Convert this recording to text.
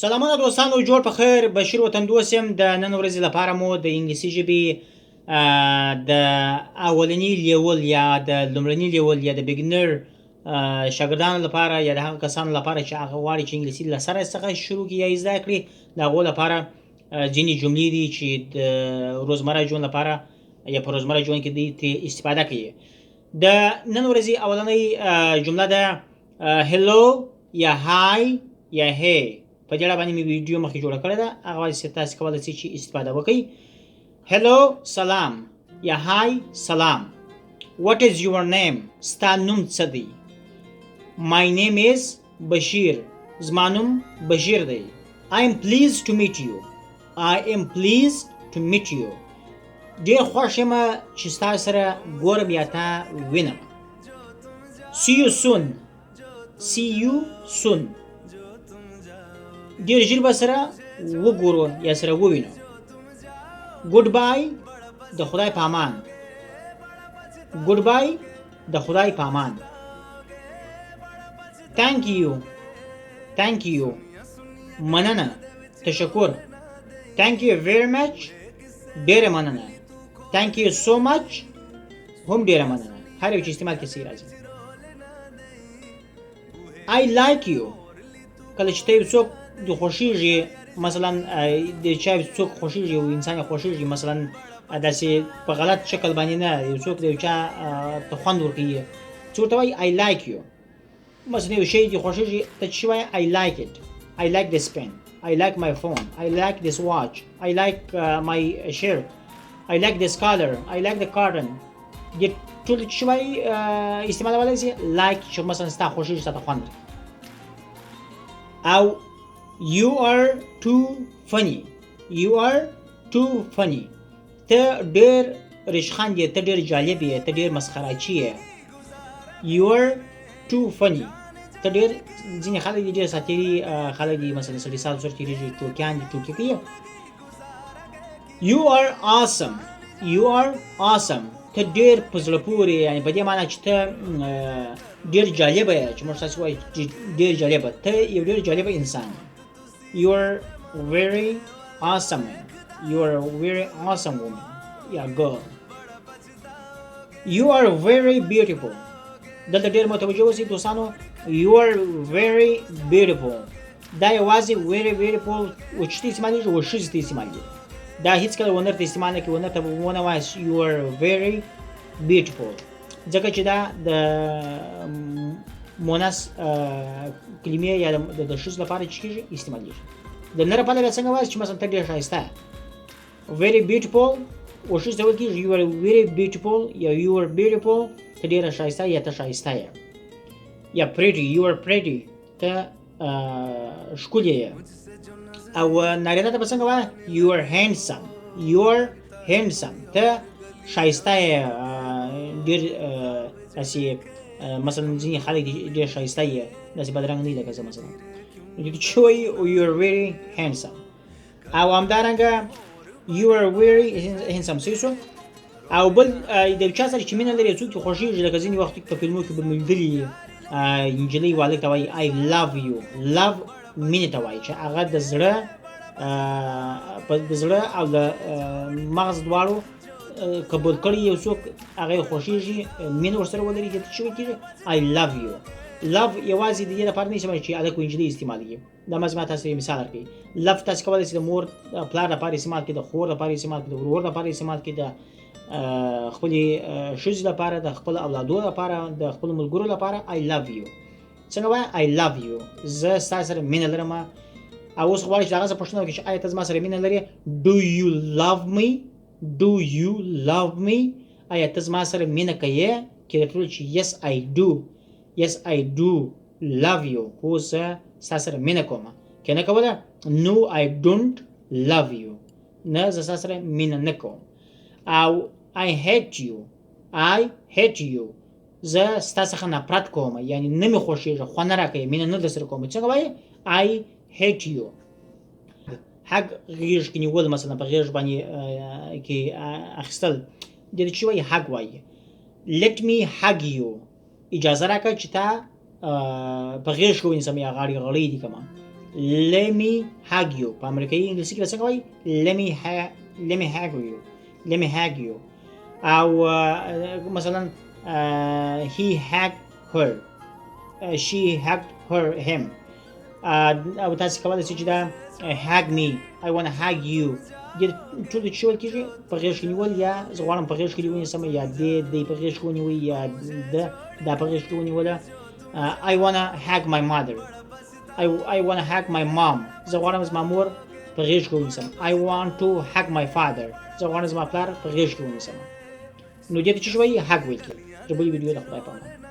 سلامونه دوستانو، جوړ په خیر. بشیر وطندوست یم. د نن ورځې لپاره مو د انګلیسي ژبې د اولني لیول یا د لومړني لیول یا د بګنر شاګردانو لپاره یا د هغه کسانو لپاره چې هغه غواړي چې انګلیسي له سره څخه شروع کړي یا زده کړي، د هغو لپاره ځینې جملې دي چې د روزمره ژوند لپاره یا په روزمره ژوند کې دوی ترې استفاده کوي. د نن ورځې اولنۍ جمله ده هلو یا های یا هی. په دې اړه باندې مې ویډیو مخکې جوړه کړې ده، هغه تاسو کولی شئ چې استفاده وکړئ. هلو سلام یا های سلام. What is your name؟ ستا نوم څه دی؟ My name is Bashir. زما نوم بشیر دی. I am pleased to meet you. I am pleased to meet you. ډېر خوښ یم چې ستا سره ګورم یا تا وینم. See you soon. See you soon. ډېر ژر به سره وګورو یا سره ووینو. ګوډ بای د خدای په امان. ګوډ بای د خدای په امان. thank you. thank you. مننه، تشکر. thank you very much. ډېره مننه. thank you so much. هم ډېره مننه. هر یو چې استعمال کې صحیح راځي. I like you. کله چې ته یو څوک د خوښیږي، مثلا د چا څوک خوښیږي او انسان یې خوښیږي، مثلا داسې په غلط شکل باندې نه، یو څوک د یو چا ته خوند ورکوي، څه ورته وایي I like you. مثلا یو شی دې خوښیږي، ته چې وایي I like it. I like this pen. I like my phone. I like this watch. I like my shirt. I like this color. I like the carton. دې ټول چې وایي استعمالولی شي like چې مثلا ستا خوښیږي، ستا ته خوند ورکوي. او You are too funny. You are too funny. ته ډېر رشخند یې، ته ډېر جالب یې، ته ډېر مسخراچي یې. You are too funny. ته ډېر، ځینې خلک دي ډېر ساتیري خلک دي، مثلا سړي سال سره تېرېږي، ټوکیان دي، ټوکې کوي. You are awesome. You are awesome. ته ډېر په زړه پورې، یعنې په دې معنی چې ته ډېر جالبه یې، چې موږ تاسې وایو چې ډېر جالبه، ته یو ډېر جالبه انسان یې. You are very awesome man. You are a very awesome woman. Yeah, girl. You are very beautiful. دلته ډېر متوجه اوسئ دوستانو. You are very beautiful. دا یوازې very beautiful وچ ته استعمالېږي، و ښځې ته استعمالېږي. دا هېڅکله ونر ته استعمال نه کوي. ونر ته به ونه وایي You are very beautiful، ځکه چې دا د مونث کلمې یا د ښځو لپاره چې کېږي استعمالېږي. د نر په اړه بیا څنګه وایي چې مثلا ته ډېر ښایسته یې. very beautiful و ښځې ته ویل کېږي You are very beautiful یا You are beautiful. ته ډېره ښایسته یا ته ښایسته یې. یا pretty. You are pretty. ته ښکلې یې. او نارینه ته به څنګه وایي You are handsome. You are handsome. ته ښایسته یې، ډېر داسې مثلا ځینې خلک دي ډېر ښایسته یې، داسې بدرنګ نه دي لکه زه مثلا. چې وایي You are very handsome. او همدارنګه You are very handsome صحیح شو. او بل د یو چا سره چې مینه لري، څوک چې خوښېږي، لکه ځینې وخت په فلمونو کې به مې لیدلي نجلۍ والد ته وایي I love you. love مینې ته وایي چې هغه د زړه او د مغز دواړو قبول کړي، یو څوک هغه یې خوښېږي، مینه ورسره ولري، دې ته چې ویل کېږي I love you. love یوازې د دې لپاره نه استعمالېږي چې هلک و نجلۍ استعمالېږي. دا ما تاسو ته یو مثال درکوي. love تاسو کولی شئ د مور پلار لپاره استعمال کړئ، د خور لپاره استعمال کړئ، د ورور لپاره استعمال کړئ، د خپلې ښځې لپاره، د خپلو اولادو لپاره، د خپلو ملګرو لپاره I love you. څنګه وایه I love you. زه ستا سره مینه لرم. او اوس غواړي چې د هغه څه پوښتنه وکړي چې آیا ته زما سره مینه لرې؟ Do you love me? Do you love me? آیا ته زما سره مینه کوې؟ کېدای ټول چې Yes I do. Yes I do love you. خو زه ستا سره مینه کوم. که نه کوله No I don't love you. نه زه ستا سره مینه نه کوم. او I hate you. I hate you. زه ستا څخه نفرت کوم، یعنی نه مې خوښېږي، خوند نه راکوي، مینه نه درسره کوم. څنګه وایي I hate you. حق غېږ کې نیول، مثلا په غېږ باندې کې اخیستل، دې ته چې وایي حق وایي. Let me hug you. اجازه راکړه چې تا په غېږ کې ونیسم یا غاړې غړۍ دي کومه. let me hug you په امریکایي انګلیسي کې څنګه وایي let me hug you او مثلا he hugged her she hugged him او تاسو کولای شئ چې دا hug me I want to hug you د ټول چې ول کېږي په غېږ کې نیول یا زه غواړم په غېږ کې ونیسم یا دې په غېږ کې ونیوي یا دا په غېږ کې ونیوله I want to hug my mother I want to hug my mom زه غواړم زما مور په غېږ کې ونیسم I want to hug my father زه غواړم زما پلار په غېږ کې ونیسم نو دې ته چې وایي hug وایي د بلې ویډیو د خدای په امان